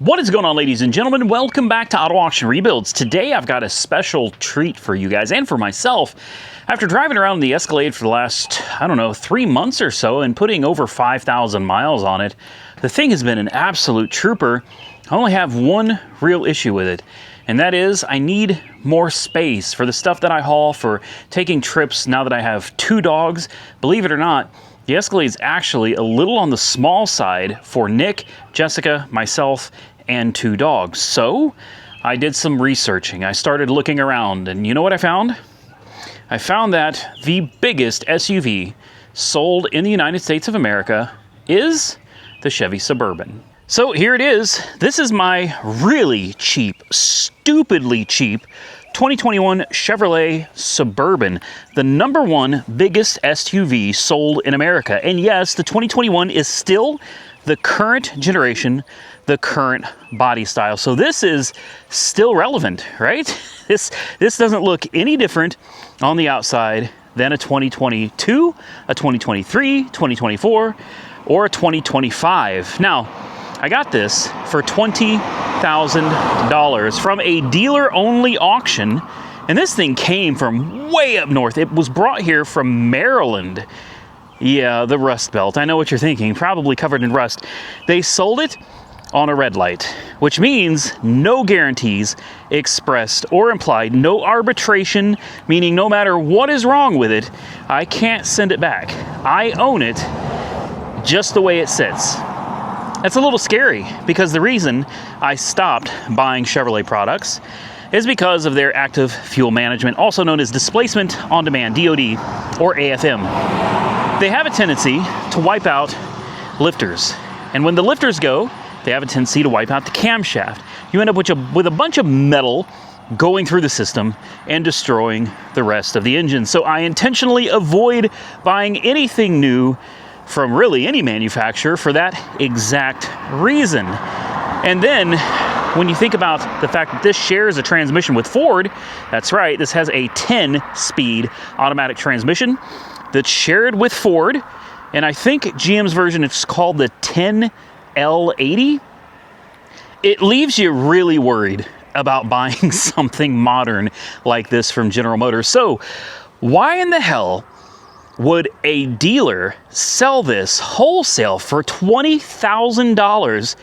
What is going on, ladies and gentlemen? Welcome back to Auto Auction Rebuilds. Today I've got a special treat for you guys and for myself. After driving around the Escalade for the last, 3 months or so and putting over 5,000 miles on it, the thing has been an absolute trooper. I only have one real issue with it, and that is I need more space for the stuff that I haul, for taking trips now that I have 2 dogs. Believe it or not, the Escalade is actually a little on the small side for Nick, Jessica, myself, and 2 dogs. So I did some researching. I started looking around, and you know what I found? I found that the biggest SUV sold in the United States of America is the Chevy Suburban. So here it is. This is my really cheap, stupidly cheap 2021 Chevrolet Suburban, the #1 biggest SUV sold in America. And yes, the 2021 is still the current generation, the current body style. So this is still relevant, right? This doesn't look any different on the outside than a 2022, a 2023, 2024, or a 2025. Now, I got this for $20,000 from a dealer-only auction, and this thing came from way up north. It was brought here from Maryland. Yeah, the Rust Belt. I know what you're thinking, probably covered in rust. They sold it on a red light, which means no guarantees expressed or implied, no arbitration, meaning no matter what is wrong with it, I can't send it back. I own it just the way it sits. That's a little scary, because the reason I stopped buying Chevrolet products is because of their active fuel management, also known as displacement on demand, DOD, or AFM. They have a tendency to wipe out lifters. And when the lifters go, they have a tendency to wipe out the camshaft. You end up with a bunch of metal going through the system and destroying the rest of the engine. So I intentionally avoid buying anything new from really any manufacturer for that exact reason. And then when you think about the fact that this shares a transmission with Ford, that's right, this has a 10-speed automatic transmission that's shared with Ford, and I think GM's version, it's called the 10L80. It leaves you really worried about buying something modern like this from General Motors. So why in the hell would a dealer sell this wholesale for $20,000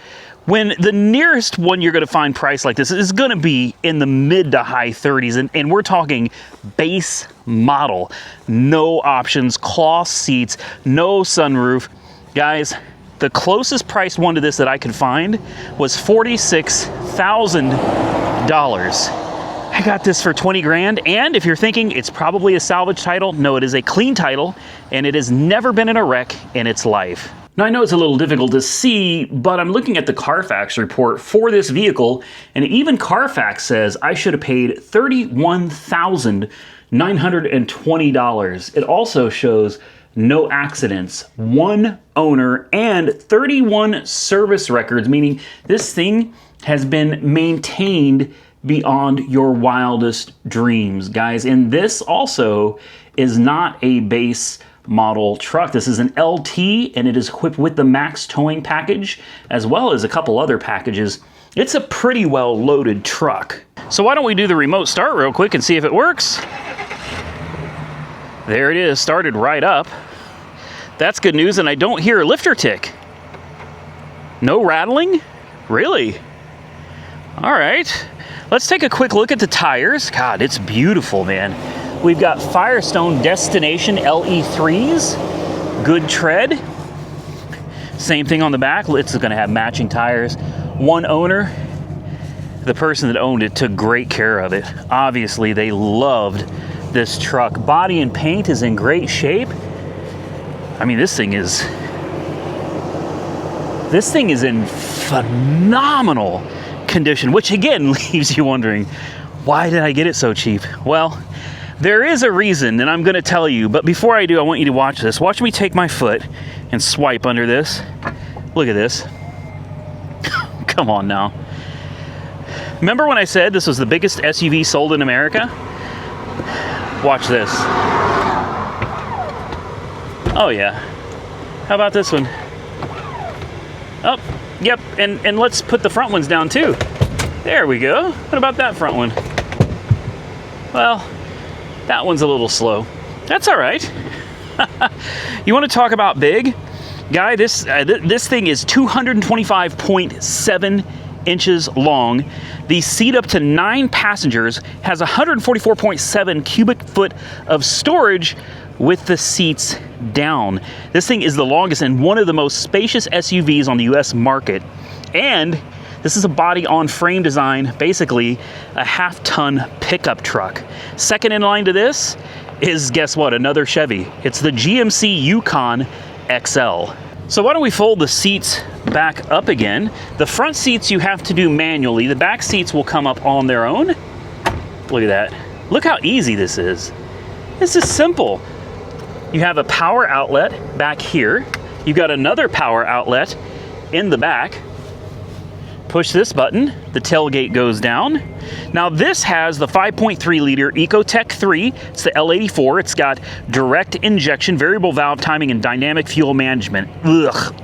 when the nearest one you're going to find priced like this is going to be in the mid to high 30s? And we're talking base model, no options, cloth seats, no sunroof. Guys, the closest priced one to this that I could find was $46,000. I got this for 20 grand, and if you're thinking it's probably a salvage title, no, it is a clean title, and it has never been in a wreck in its life. Now, I know it's a little difficult to see, but I'm looking at the Carfax report for this vehicle, and even Carfax says I should have paid $31,920. It also shows no accidents, 1 owner, and 31 service records, meaning this thing has been maintained beyond your wildest dreams, guys. And this also is not a base model truck. This is an LT, and it is equipped with the max towing package, as well as a couple other packages. It's a pretty well loaded truck. So why don't we do the remote start real quick and see if it works? There it is, started right up. That's good news, and I don't hear a lifter tick. No rattling? Really? All right. Let's take a quick look at the tires. God, it's beautiful, man. We've got Firestone Destination LE3s, good tread. Same thing on the back. It's going to have matching tires. 1 owner. The person that owned it took great care of it. Obviously, they loved this truck. Body and paint is in great shape. I mean, this thing is in phenomenal condition, which again leaves you wondering, why did I get it so cheap? Well, there is a reason, and I'm going to tell you, but before I do, I want you to watch this. Watch me take my foot and swipe under this. Look at this. Come on now. Remember when I said this was the biggest SUV sold in America? Watch this. Oh yeah. How about this one? Oh, Yep, and let's put the front ones down too. There we go. What about that front one? Well, that one's a little slow. That's all right. You want to talk about big? Guy, this thing is 225.7 inches long. The seat up to 9 passengers has 144.7 cubic foot of storage with the seats down. This thing is the longest and one of the most spacious SUVs on the US market. And this is a body on frame design, basically a half-ton pickup truck. Second in line to this is, guess what, another Chevy. It's the GMC Yukon XL. So why don't we fold the seats back up again? The front seats you have to do manually. The back seats will come up on their own. Look at that. Look how easy this is. This is simple. You have a power outlet back here. You've got another power outlet in the back. Push this button, the tailgate goes down. Now this has the 5.3 liter Ecotec 3. It's the L84. It's got direct injection, variable valve timing, and dynamic fuel management.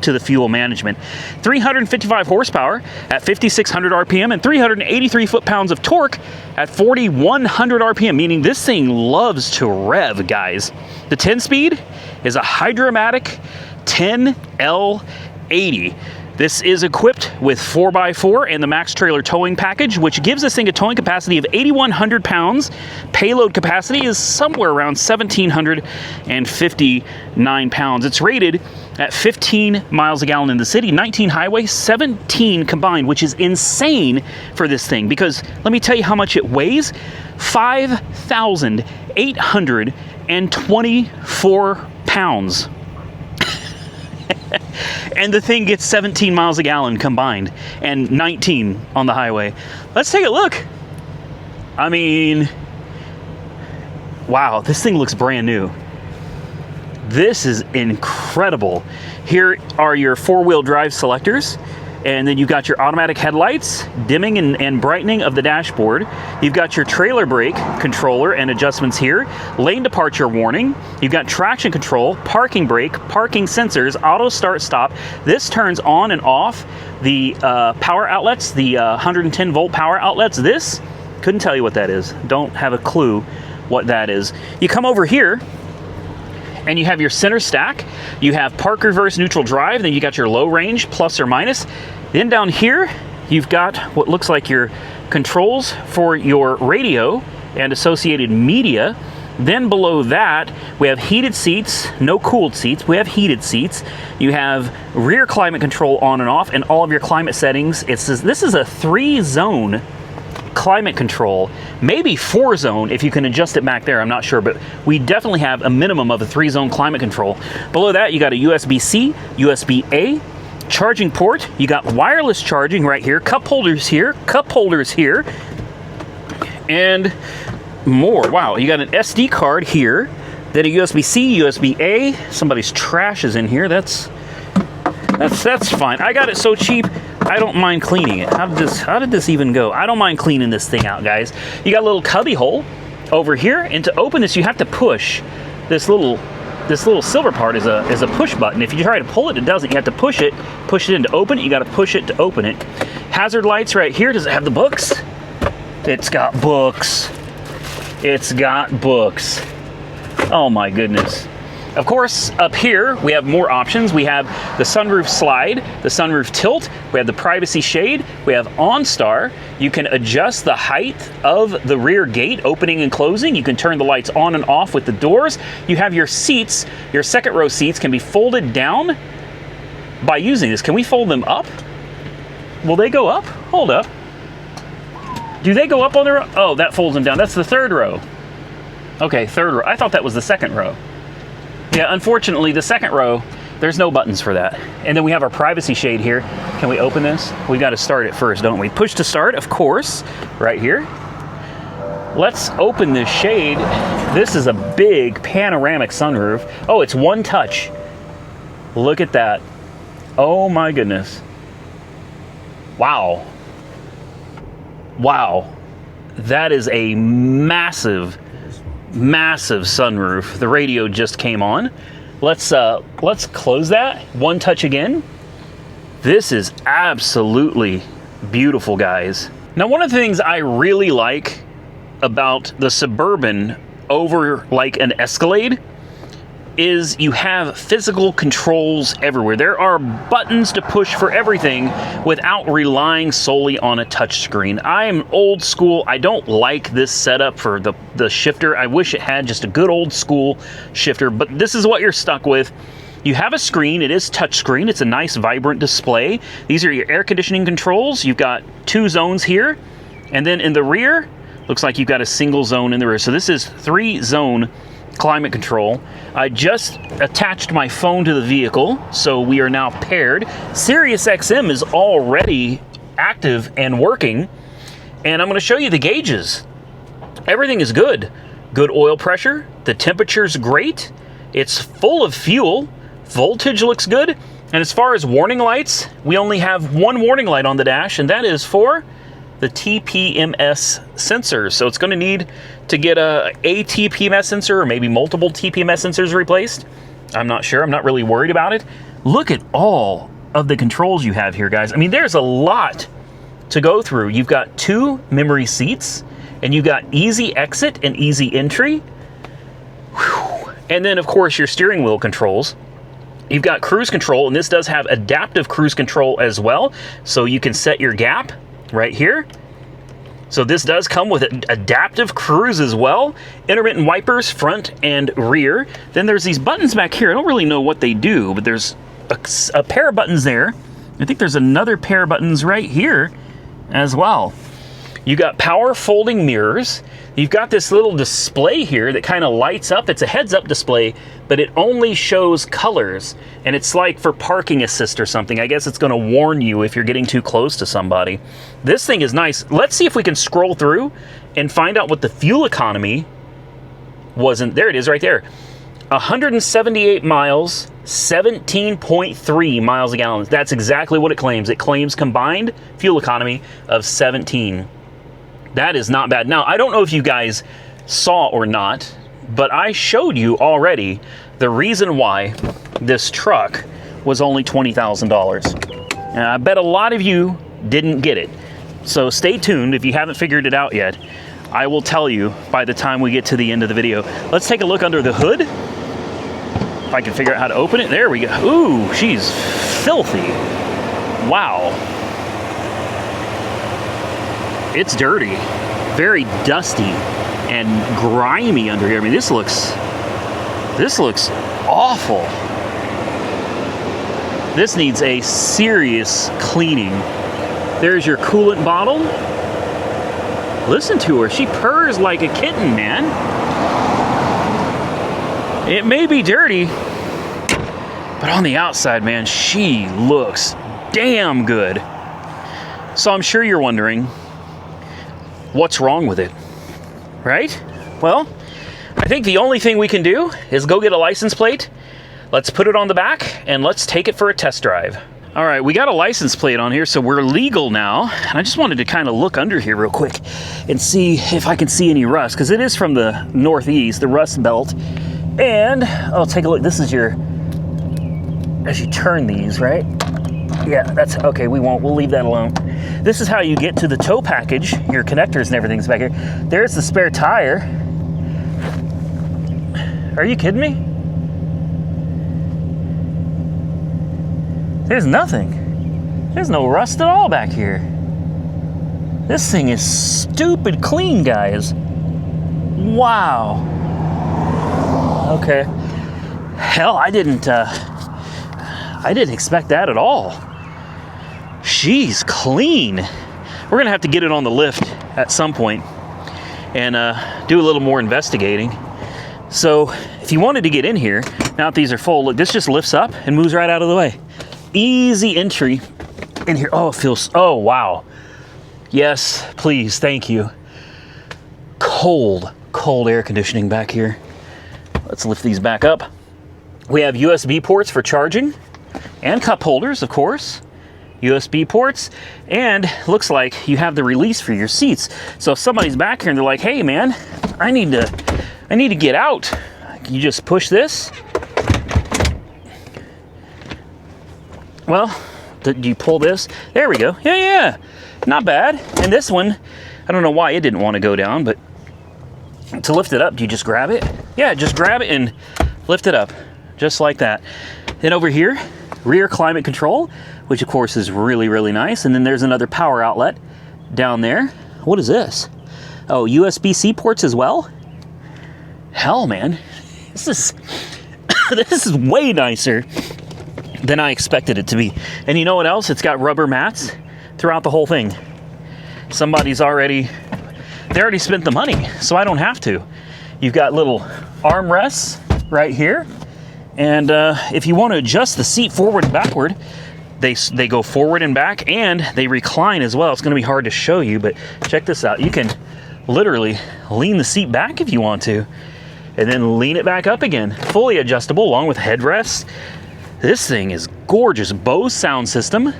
To the fuel management. 355 horsepower at 5,600 RPM and 383 foot-pounds of torque at 4,100 RPM, meaning this thing loves to rev, guys. The 10-speed is a Hydromatic 10L80. This is equipped with 4x4 and the Max Trailer towing package, which gives this thing a towing capacity of 8,100 pounds. Payload capacity is somewhere around 1,759 pounds. It's rated at 15 miles a gallon in the city, 19 highway, 17 combined, which is insane for this thing because let me tell you how much it weighs. 5,824 pounds. And the thing gets 17 miles a gallon combined and 19 on the highway. Let's take a look. I mean, wow, this thing looks brand new. This is incredible. Here are your 4-wheel drive selectors. And then you've got your automatic headlights, dimming and brightening of the dashboard. You've got your trailer brake controller and adjustments here. Lane departure warning. You've got traction control, parking brake, parking sensors, auto start stop. This turns on and off the power outlets, the 110 volt power outlets. This, couldn't tell you what that is. Don't have a clue what that is. You come over here, and you have your center stack, you have park, reverse, neutral drive, then you got your low range, plus or minus. Then down here, you've got what looks like your controls for your radio and associated media. Then below that, we have heated seats, no cooled seats, we have heated seats. You have rear climate control on and off, and all of your climate settings. This is a 3-zone climate control, maybe 4-zone if you can adjust it back there, I'm not sure, but we definitely have a minimum of a 3-zone climate control. Below that, you got a USB-C, USB-A, charging port, you got wireless charging right here, cup holders here, and more. Wow, you got an SD card here, then a USB-C, USB-A, somebody's trash is in here, that's fine. I got it so cheap, I don't mind cleaning it. How did this even go? I don't mind cleaning this thing out, guys. You got a little cubby hole over here, and to open this, you have to push this little silver part is a push button. If you try to pull it, it doesn't. You have to push it in to open it. You got to push it to open it. Hazard lights right here. Does it have the books? It's got books. It's got books. Oh my goodness. Of course, up here, we have more options. We have the sunroof slide, the sunroof tilt, we have the privacy shade, we have OnStar. You can adjust the height of the rear gate, opening and closing. You can turn the lights on and off with the doors. You have your seats, your second row seats can be folded down by using this. Can we fold them up? Will they go up? Hold up. Do they go up on their own? Oh, that folds them down. That's the third row. Okay, third row. I thought that was the second row. Yeah, unfortunately, the second row, there's no buttons for that. And then we have our privacy shade here. Can we open this? We got to start it first, don't we? Push to start, of course, right here. Let's open this shade. This is a big panoramic sunroof. Oh, it's one touch. Look at that. Oh my goodness. Wow. Wow. That is a massive sunroof. The radio just came on. Let's close that. One touch again. This is absolutely beautiful, guys. Now, one of the things I really like about the Suburban over like an Escalade is you have physical controls everywhere. There are buttons to push for everything without relying solely on a touchscreen. I am old school. I don't like this setup for the shifter. I wish it had just a good old school shifter, but this is what you're stuck with. You have a screen. It is touchscreen. It's a nice, vibrant display. These are your air conditioning controls. You've got 2 zones here, and then in the rear, looks like you've got a single zone in the rear. So this is 3-zone climate control. I just attached my phone to the vehicle, so we are now paired. Sirius XM is already active and working, and I'm going to show you the gauges. Everything is good. Good oil pressure. The temperature's great. It's full of fuel. Voltage looks good. And as far as warning lights, we only have 1 warning light on the dash, and that is for the TPMS sensor. So it's going to need to get a TPMS sensor or maybe multiple TPMS sensors replaced. I'm not sure. I'm not really worried about it. Look at all of the controls you have here, guys. I mean, there's a lot to go through. You've got 2 memory seats, and you've got easy exit and easy entry. Whew. And then, of course, your steering wheel controls. You've got cruise control, and this does have adaptive cruise control as well. So you can set your gap right here. So this does come with adaptive cruise as well. Intermittent wipers, front and rear. Then there's these buttons back here. I don't really know what they do, but there's a pair of buttons there. I think there's another pair of buttons right here as well. You got power folding mirrors. You've got this little display here that kind of lights up. It's a heads-up display, but it only shows colors. And it's like for parking assist or something. I guess it's going to warn you if you're getting too close to somebody. This thing is nice. Let's see if we can scroll through and find out what the fuel economy wasn't. There it is right there. 178 miles, 17.3 miles a gallon. That's exactly what it claims. It claims combined fuel economy of 17. That is not bad. Now, I don't know if you guys saw or not, but I showed you already the reason why this truck was only $20,000. And I bet a lot of you didn't get it. So stay tuned if you haven't figured it out yet. I will tell you by the time we get to the end of the video. Let's take a look under the hood. If I can figure out how to open it. There we go. Ooh, she's filthy. Wow. It's dirty, very dusty and grimy under here. I mean, this looks awful. This needs a serious cleaning. There's your coolant bottle. Listen to her, she purrs like a kitten, man. It may be dirty, but on the outside, man, she looks damn good. So I'm sure you're wondering, what's wrong with it, right? Well, I think the only thing we can do is go get a license plate. Let's put it on the back and let's take it for a test drive. All right, we got a license plate on here, so we're legal now. And I just wanted to kind of look under here real quick and see if I can see any rust, because it is from the Northeast, the Rust Belt. And I'll take a look. This is your, as you turn these, right? Yeah, that's okay. We'll leave that alone. This is how you get to the tow package. Your connectors and everything's back here. There's the spare tire. Are you kidding me? There's nothing. There's no rust at all back here. This thing is stupid clean, guys. Wow. Okay. Hell, I didn't expect that at all. She's clean. We're gonna have to get it on the lift at some point and do a little more investigating. So if you wanted to get in here, now that these are full, look, this just lifts up and moves right out of the way. Easy entry in here. Oh, it feels, oh, wow. Yes, please, thank you. Cold air conditioning back here. Let's lift these back up. We have USB ports for charging and cup holders, of course. USB ports, and looks like you have the release for your seats. So if somebody's back here and they're like, hey man, I need to get out, you just push this. Well, Do you pull this? There we go. Yeah. Not bad. And this one, I don't know why it didn't want to go down, but to lift it up, do you just grab it? Yeah, just grab it and lift it up, just like that. Then over here, rear climate control, which of course is really, really nice. And then there's another power outlet down there. What is this? Oh, USB-C ports as well? Hell, man. This is way nicer than I expected it to be. And you know what else? It's got rubber mats throughout the whole thing. They already spent the money, so I don't have to. You've got little armrests right here. And if you want to adjust the seat forward and backward, they go forward and back, and they recline as well. It's going to be hard to show you, but check this out. You can literally lean the seat back if you want to, and then lean it back up again. Fully adjustable, along with headrests. This thing is gorgeous. Bose sound system.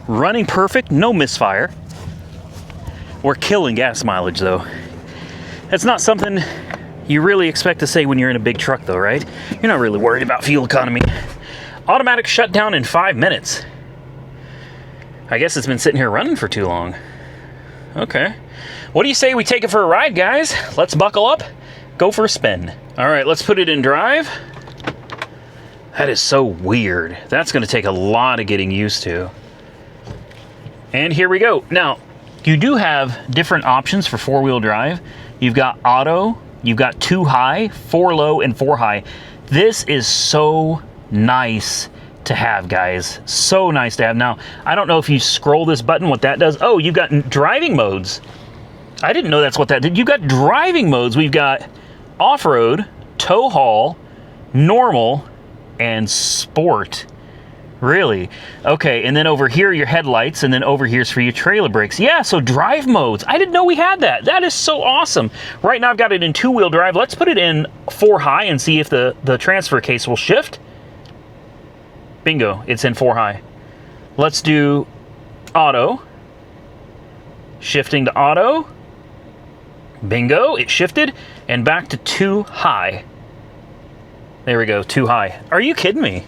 Running perfect, no misfire. We're killing gas mileage, though. That's not something you really expect to say when you're in a big truck, though, right? You're not really worried about fuel economy. Automatic shutdown in 5 minutes. I guess it's been sitting here running for too long. Okay. What do you say we take it for a ride, guys? Let's buckle up, go for a spin. All right, let's put it in drive. That is so weird. That's going to take a lot of getting used to. And here we go. Now, you do have different options for four-wheel drive. You've got auto, you've got 2 high, 4 low, and 4 high. This is so nice to have, guys. So nice to have. Now, I don't know if you scroll this button, what that does. Oh, you've got driving modes. I didn't know that's what that did. You've got driving modes. We've got off-road, tow haul, normal, and sport. Really? Okay, and then over here, your headlights, and then over here's for your trailer brakes. Yeah, so drive modes. I didn't know we had that. That is so awesome. Right now, I've got it in 2-wheel drive. Let's put it in 4 high and see if the transfer case will shift. Bingo, it's in 4 high. Let's do auto. Shifting to auto. Bingo, it shifted. And back to 2 high. There we go, 2 high. Are you kidding me?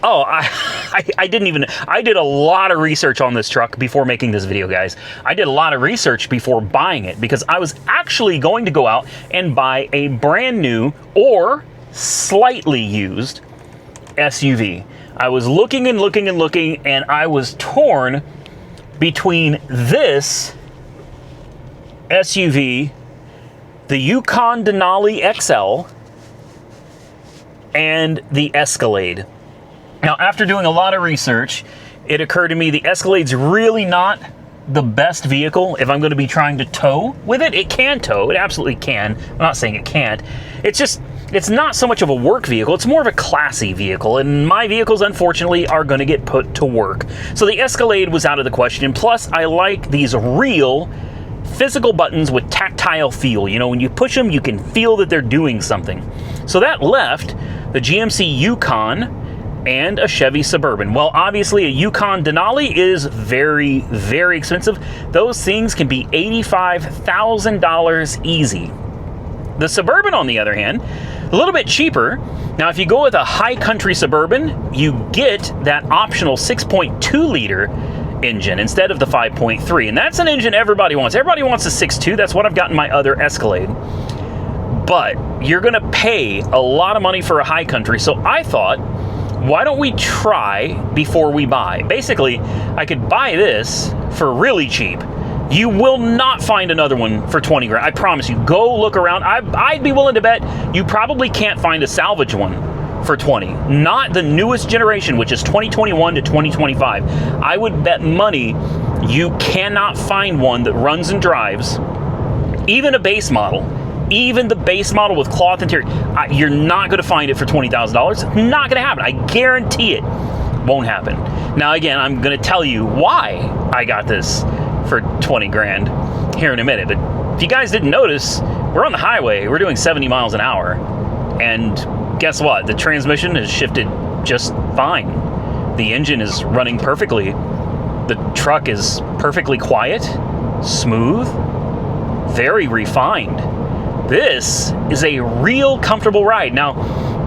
Oh, I didn't even, I did a lot of research on this truck before making this video, guys. I did a lot of research before buying it because I was actually going to go out and buy a brand new or slightly used SUV. I was looking and looking and looking, and I was torn between this SUV, the Yukon Denali XL, and the Escalade. Now, after doing a lot of research, it occurred to me the Escalade's really not the best vehicle if I'm going to be trying to tow with it. It can tow. It absolutely can. I'm not saying it can't. It's just, it's not so much of a work vehicle. It's more of a classy vehicle, and my vehicles, unfortunately, are going to get put to work. So the Escalade was out of the question. Plus, I like these real physical buttons with tactile feel. You know, when you push them, you can feel that they're doing something. So that left the GMC Yukon and a Chevy Suburban. Well, obviously a Yukon Denali is very, very expensive. Those things can be $85,000 easy. The Suburban, on the other hand, a little bit cheaper. Now, if you go with a high country Suburban, you get that optional 6.2 liter engine instead of the 5.3, and that's an engine everybody wants. Everybody wants a 6.2. That's what I've got in my other Escalade. But you're gonna pay a lot of money for a high country, so I thought, why don't we try before we buy? Basically, I could buy this for really cheap. You will not find another one for 20 grand. I promise you. Go look around. I'd be willing to bet you probably can't find a salvage one for 20. Not the newest generation, which is 2021 to 2025. I would bet money you cannot find one that runs and drives, even a base model. Even the base model with cloth interior, you're not going to find it for $20,000. Not going to happen. I guarantee it won't happen. Now, again, I'm going to tell you why I got this for 20 grand here in a minute. But if you guys didn't notice, we're on the highway. We're doing 70 miles an hour. And guess what? The transmission has shifted just fine. The engine is running perfectly. The truck is perfectly quiet, smooth, very refined. This is a real comfortable ride. Now,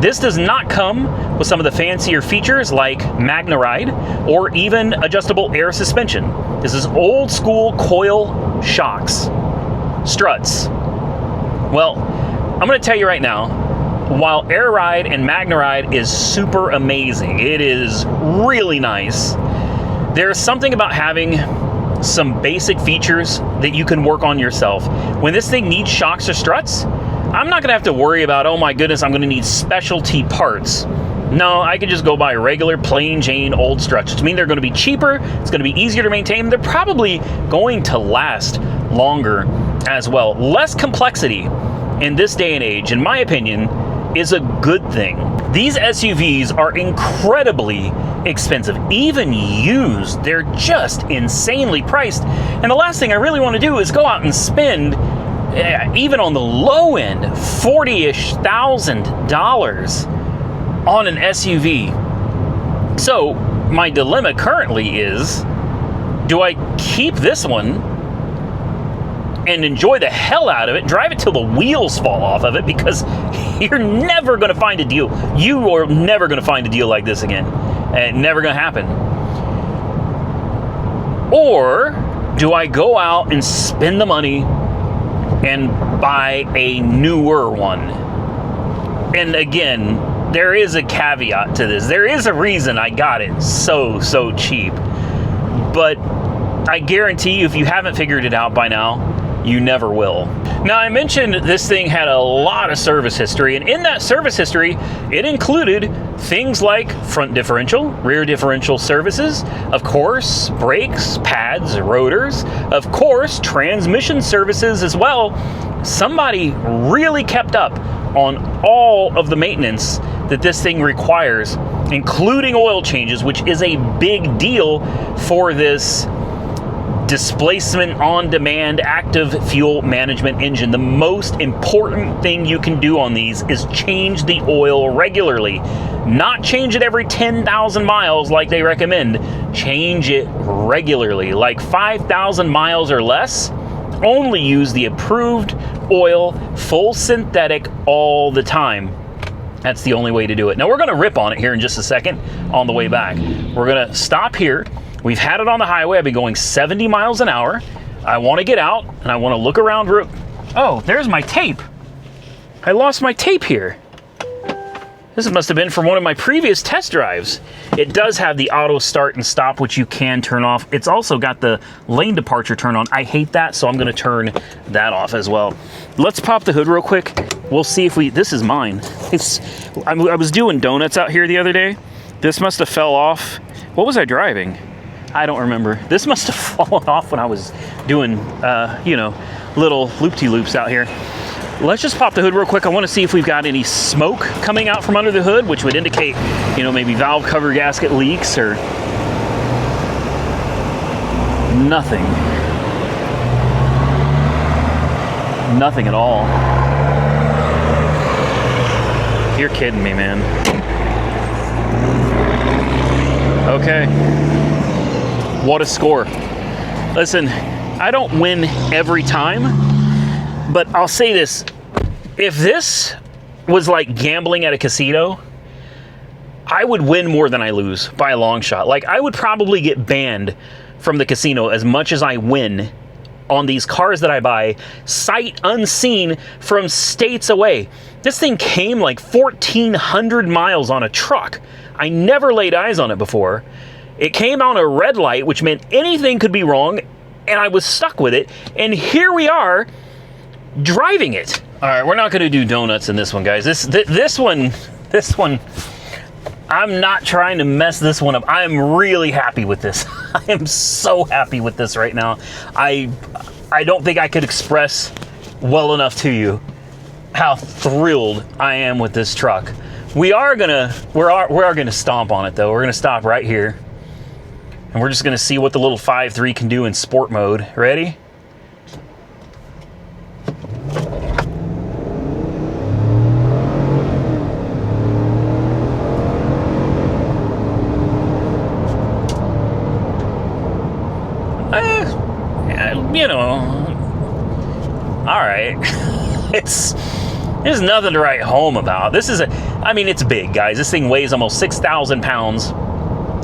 this does not come with some of the fancier features like MagneRide or even adjustable air suspension. This is old school coil shocks, struts. Well, I'm going to tell you right now, while Air Ride and MagneRide is super amazing, it is really nice, there's something about having some basic features that you can work on yourself. When this thing needs shocks or struts, I'm not gonna have to worry about, oh my goodness, I'm gonna need specialty parts. No, I can just go buy regular plain Jane old struts, which mean they're gonna be cheaper, it's gonna be easier to maintain, they're probably going to last longer as well. Less complexity in this day and age, in my opinion, is a good thing. These SUVs are incredibly expensive. Even used, they're just insanely priced. And the last thing I really want to do is go out and spend, even on the low end, $40,000-ish on an SUV. So my dilemma currently is, do I keep this one and enjoy the hell out of it, drive it till the wheels fall off of it, because you're never going to find a deal. You are never going to find a deal like this again. And never going to happen. Or do I go out and spend the money and buy a newer one? And again, there is a caveat to this. There is a reason I got it so cheap. But I guarantee you, if you haven't figured it out by now, you never will. Now, I mentioned this thing had a lot of service history, and in that service history, it included things like front differential, rear differential services, of course, brakes, pads, rotors, of course, transmission services as well. Somebody really kept up on all of the maintenance that this thing requires, including oil changes, which is a big deal for this displacement on demand active fuel management engine. The most important thing you can do on these is change the oil regularly. Not change it every 10,000 miles like they recommend. Change it regularly, like 5,000 miles or less. Only use the approved oil, full synthetic, all the time. That's the only way to do it. Now, we're going to rip on it here in just a second on the way back. We're going to stop here. We've had it on the highway. I've been going 70 miles an hour. I want to get out and I want to look around. Oh, there's my tape. I lost my tape here. This must have been from one of my previous test drives. It does have the auto start and stop, which you can turn off. It's also got the lane departure turn on. I hate that, so I'm going to turn that off as well. Let's pop the hood real quick. We'll see if this is mine. I was doing donuts out here the other day. This must have fell off. What was I driving? I don't remember. This must have fallen off when I was doing, little loop-de-loops out here. Let's just pop the hood real quick. I want to see if we've got any smoke coming out from under the hood, which would indicate, maybe valve cover gasket leaks or nothing. Nothing at all. You're kidding me, man. Okay. What a score. Listen, I don't win every time, but I'll say this. If this was like gambling at a casino, I would win more than I lose by a long shot. Like, I would probably get banned from the casino as much as I win on these cars that I buy, sight unseen from states away. This thing came like 1,400 miles on a truck. I never laid eyes on it before. It came on a red light, which meant anything could be wrong, and I was stuck with it. And here we are, driving it. All right, we're not going to do donuts in this one, guys. This one, I'm not trying to mess this one up. I am really happy with this. I am so happy with this right now. I don't think I could express well enough to you how thrilled I am with this truck. We are gonna stomp on it though. We're gonna stop right here, and we're just gonna see what the little 5.3 can do in sport mode. Ready? All right. There's nothing to write home about. This is I mean, it's big, guys. This thing weighs almost 6,000 pounds,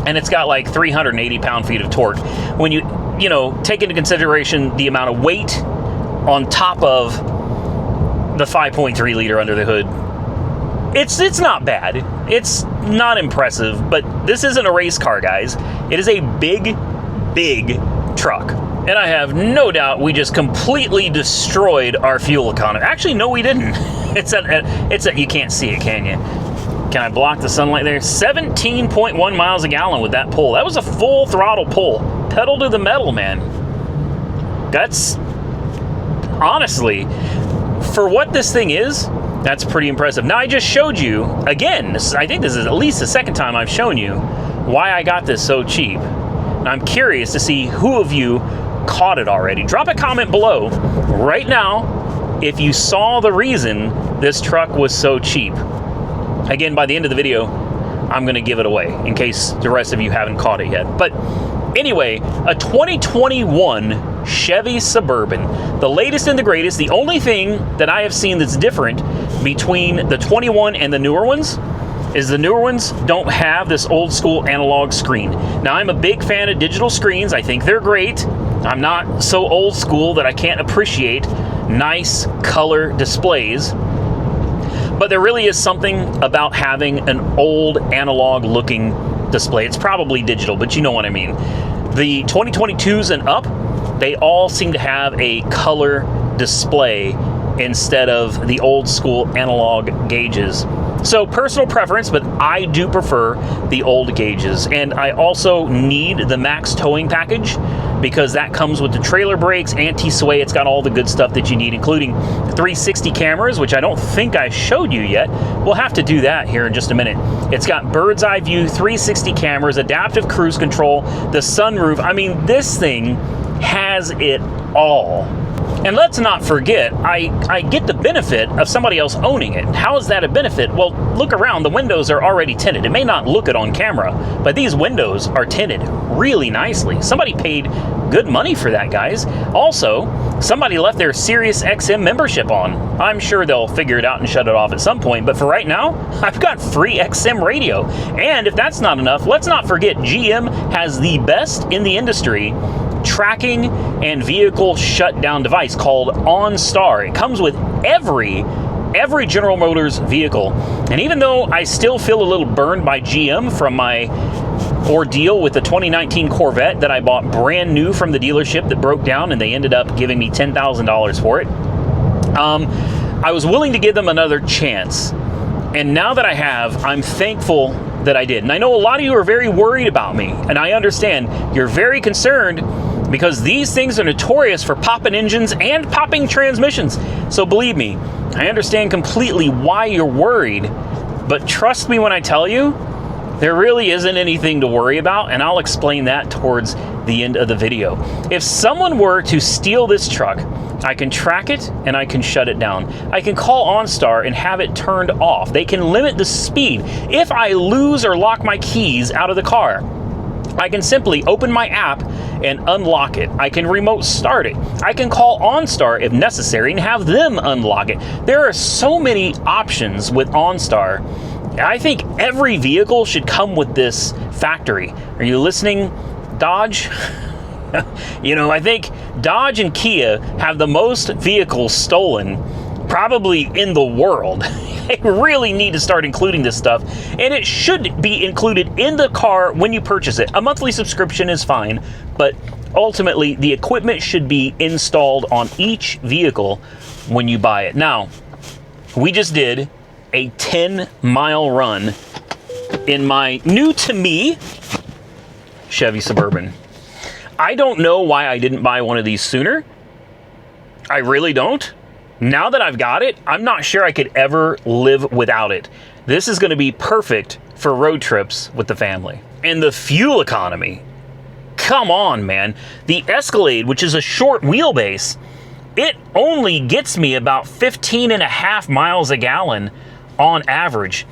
and it's got like 380 pound-feet of torque. When you take into consideration the amount of weight on top of the 5.3 liter under the hood, it's not bad. It's not impressive, but this isn't a race car, guys. It is a big, big truck. And I have no doubt we just completely destroyed our fuel economy. Actually, no, we didn't. You can't see it, can you? Can I block the sunlight there? 17.1 miles a gallon with that pull. That was a full throttle pull. Pedal to the metal, man. That's, honestly, for what this thing is, that's pretty impressive. Now, I just showed you, again, I think this is at least the second time I've shown you why I got this so cheap. And I'm curious to see who of you caught it already. Drop a comment below right now if you saw the reason this truck was so cheap. Again, by the end of the video, I'm going to give it away in case the rest of you haven't caught it yet. But anyway, a 2021 Chevy Suburban, the latest and the greatest. The only thing that I have seen that's different between the 21 and the newer ones is the newer ones don't have this old school analog screen. Now, I'm a big fan of digital screens. I think they're great. I'm not so old school that I can't appreciate nice color displays. But there really is something about having an old analog looking display. It's probably digital, but you know what I mean. The 2022s and up, they all seem to have a color display instead of the old school analog gauges. So personal preference, but I do prefer the old gauges. And I also need the max towing package because that comes with the trailer brakes, anti-sway. It's got all the good stuff that you need, including 360 cameras, which I don't think I showed you yet. We'll have to do that here in just a minute. It's got bird's eye view, 360 cameras, adaptive cruise control, the sunroof. I mean, this thing has it all. And let's not forget, I get the benefit of somebody else owning it. How is that a benefit? Well, look around. The windows are already tinted. It may not look it on camera, but these windows are tinted really nicely. Somebody paid good money for that, guys. Also, somebody left their Sirius XM membership on. I'm sure they'll figure it out and shut it off at some point, but for right now, I've got free XM radio. And if that's not enough, let's not forget GM has the best in the industry tracking and vehicle shutdown device called OnStar. It comes with every General Motors vehicle. And even though I still feel a little burned by GM from my ordeal with the 2019 Corvette that I bought brand new from the dealership that broke down and they ended up giving me $10,000 for it, I was willing to give them another chance. And now that I have, I'm thankful that I did. And I know a lot of you are very worried about me, and I understand. You're very concerned because these things are notorious for popping engines and popping transmissions. So believe me, I understand completely why you're worried, but trust me when I tell you, there really isn't anything to worry about, and I'll explain that towards the end of the video. If someone were to steal this truck, I can track it and I can shut it down. I can call OnStar and have it turned off. They can limit the speed. If I lose or lock my keys out of the car, I can simply open my app and unlock it. I can remote start it. I can call OnStar if necessary and have them unlock it. There are so many options with OnStar. I think every vehicle should come with this factory. Are you listening, Dodge? You know, I think Dodge and Kia have the most vehicles stolen probably in the world. They really need to start including this stuff, and it should be included in the car when you purchase it. A monthly subscription is fine, but ultimately the equipment should be installed on each vehicle when you buy it. Now, we just did a 10-mile run in my new to me Chevy Suburban. I don't know why I didn't buy one of these sooner. I really don't. Now that I've got it, I'm not sure I could ever live without it. This is going to be perfect for road trips with the family. And the fuel economy, come on, man. The Escalade, which is a short wheelbase, it only gets me about 15.5 miles a gallon on average.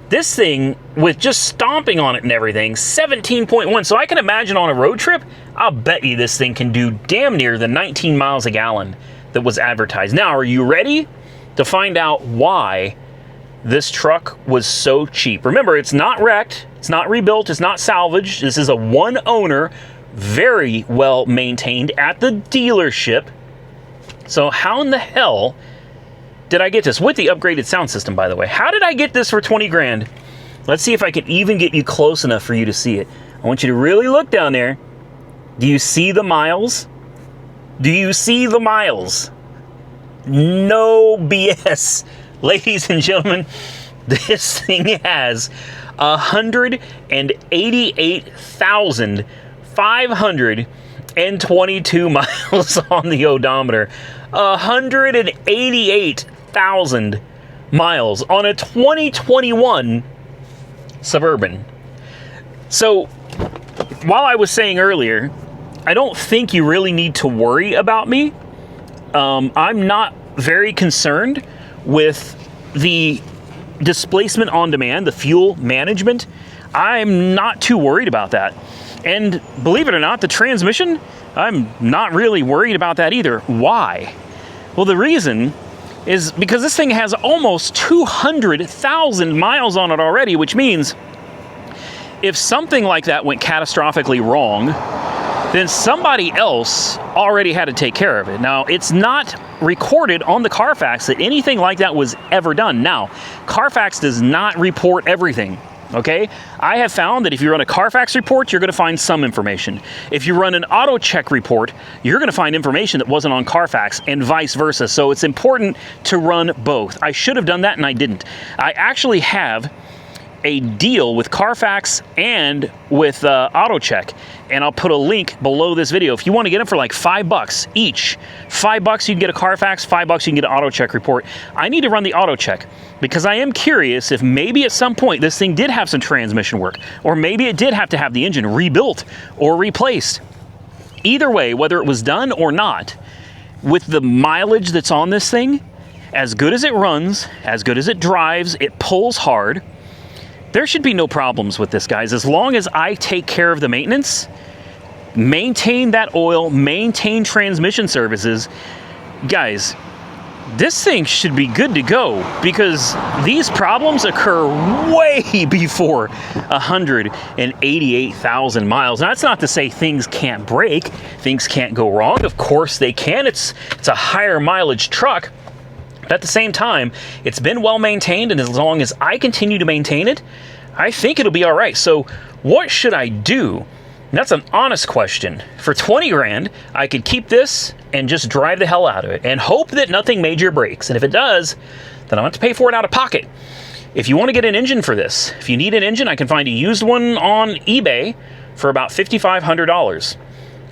This thing, with just stomping on it and everything, 17.1. So I can imagine on a road trip, I'll bet you this thing can do damn near the 19 miles a gallon that was advertised. Now, are you ready to find out why this truck was so cheap. Remember, it's not wrecked, it's not rebuilt, it's not salvaged. This is a one owner, very well maintained at the dealership. So how in the hell did I get this? With the upgraded sound system, by the way. How did I get this for 20 grand? Let's see if I can even get you close enough for you to see it. I want you to really look down there. Do you see the miles? Do you see the miles? No BS. Ladies and gentlemen, this thing has 188,522 miles on the odometer. 188,000 miles on a 2021 Suburban. So, while I was saying earlier, I don't think you really need to worry about me. I'm not very concerned with the displacement on demand, the fuel management. I'm not too worried about that. And believe it or not, the transmission, I'm not really worried about that either. Why? Well, the reason is because this thing has almost 200,000 miles on it already, which means if something like that went catastrophically wrong, then somebody else already had to take care of it. Now, it's not recorded on the Carfax that anything like that was ever done. Now, Carfax does not report everything, okay? I have found that if you run a Carfax report, you're gonna find some information. If you run an auto check report, you're gonna find information that wasn't on Carfax and vice versa. So it's important to run both. I should have done that and I didn't. I actually have a deal with Carfax and with AutoCheck, and I'll put a link below this video. If you want to get them for like $5 each, $5 you can get a Carfax, $5 you can get an AutoCheck report. I need to run the AutoCheck because I am curious if maybe at some point this thing did have some transmission work, or maybe it did have to have the engine rebuilt or replaced. Either way, whether it was done or not, with the mileage that's on this thing, as good as it runs, as good as it drives, it pulls hard, there should be no problems with this, guys. As long as I take care of the maintenance, maintain that oil, maintain transmission services, guys, this thing should be good to go because these problems occur way before 188,000 miles. Now, that's not to say things can't break, things can't go wrong. Of course they can. It's a higher mileage truck. But at the same time, it's been well maintained, and as long as I continue to maintain it, I think it'll be all right. So what should I do? And that's an honest question. For 20 grand, I could keep this and just drive the hell out of it and hope that nothing major breaks. And if it does, then I'll have to pay for it out of pocket. If you want to get an engine for this, if you need an engine, I can find a used one on eBay for about $5,500.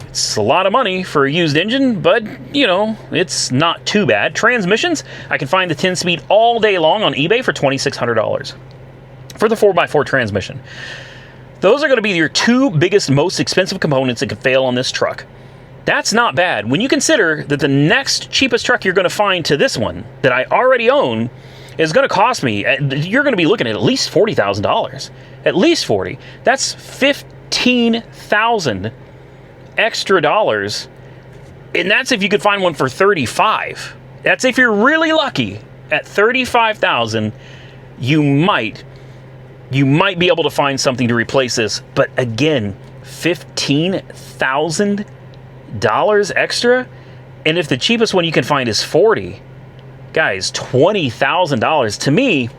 It's a lot of money for a used engine, but, you know, it's not too bad. Transmissions, I can find the 10-speed all day long on eBay for $2,600 for the 4x4 transmission. Those are going to be your two biggest, most expensive components that could fail on this truck. That's not bad. When you consider that the next cheapest truck you're going to find to this one that I already own is going to cost me, you're going to be looking at least $40,000. At least 40. That's $15,000 extra dollars, and that's if you could find one for 35. That's if you're really lucky. At 35,000, you might be able to find something to replace this. But again, $15,000 extra, and if the cheapest one you can find is 40, guys, $20,000. To me,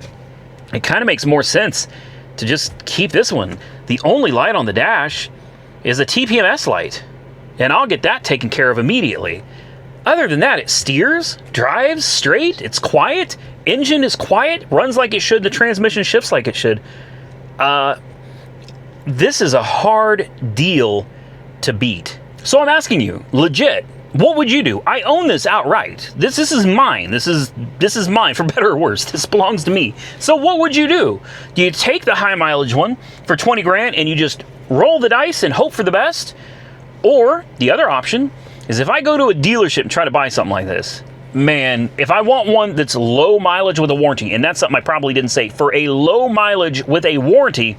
it kind of makes more sense to just keep this one. The only light on the dash is a TPMS light, and I'll get that taken care of immediately. Other than that, it steers, drives straight, it's quiet, engine is quiet, runs like it should, the transmission shifts like it should. This is a hard deal to beat. So I'm asking you, legit, what would you do? I own this outright. This is mine. This is mine, for better or worse. This belongs to me. So what would you do? Do you take the high mileage one for 20 grand and you just roll the dice and hope for the best? Or the other option is if I go to a dealership and try to buy something like this, man, if I want one that's low mileage with a warranty, and that's something I probably didn't say, for a low mileage with a warranty,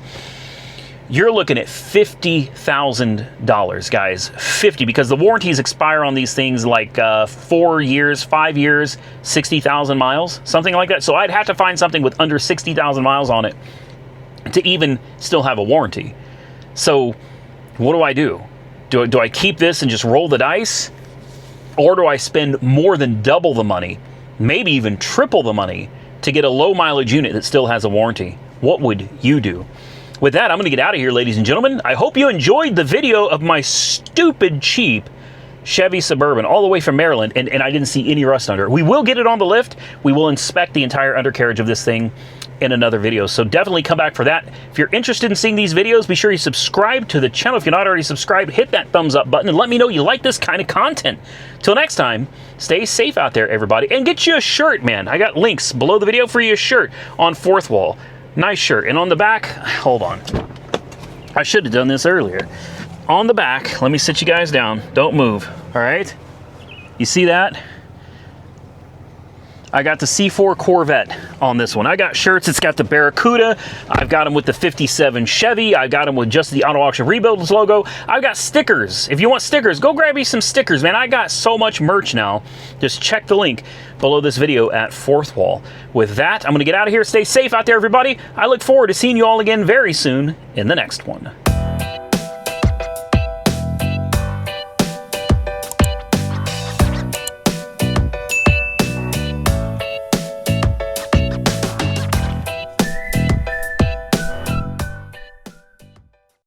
you're looking at $50,000, guys. 50, because the warranties expire on these things like 4 years, 5 years, 60,000 miles, something like that. So I'd have to find something with under 60,000 miles on it to even still have a warranty. So what do I do? Do I keep this and just roll the dice? Or do I spend more than double the money, maybe even triple the money, to get a low mileage unit that still has a warranty? What would you do? With that, I'm going to get out of here, ladies and gentlemen. I hope you enjoyed the video of my stupid cheap Chevy Suburban all the way from Maryland, and I didn't see any rust under it. We will get it on the lift. We will inspect the entire undercarriage of this thing in another video, so definitely come back for that. If you're interested in seeing these videos, be sure you subscribe to the channel. If you're not already subscribed, hit that thumbs up button and let me know you like this kind of content. Till next time, stay safe out there, everybody, and get you a shirt, man. I got links below the video for you, a shirt on Fourth Wall. Nice shirt. And on the back, hold on, I should have done this earlier. On the back, let me sit you guys down. Don't move, all right? You see that? I got the C4 Corvette on this one. I got shirts. It's got the Barracuda. I've got them with the 57 Chevy. I've got them with just the Auto Auction Rebuilds logo. I've got stickers. If you want stickers, go grab me some stickers, man. I got so much merch now. Just check the link below this video at Fourth Wall. With that, I'm going to get out of here. Stay safe out there, everybody. I look forward to seeing you all again very soon in the next one.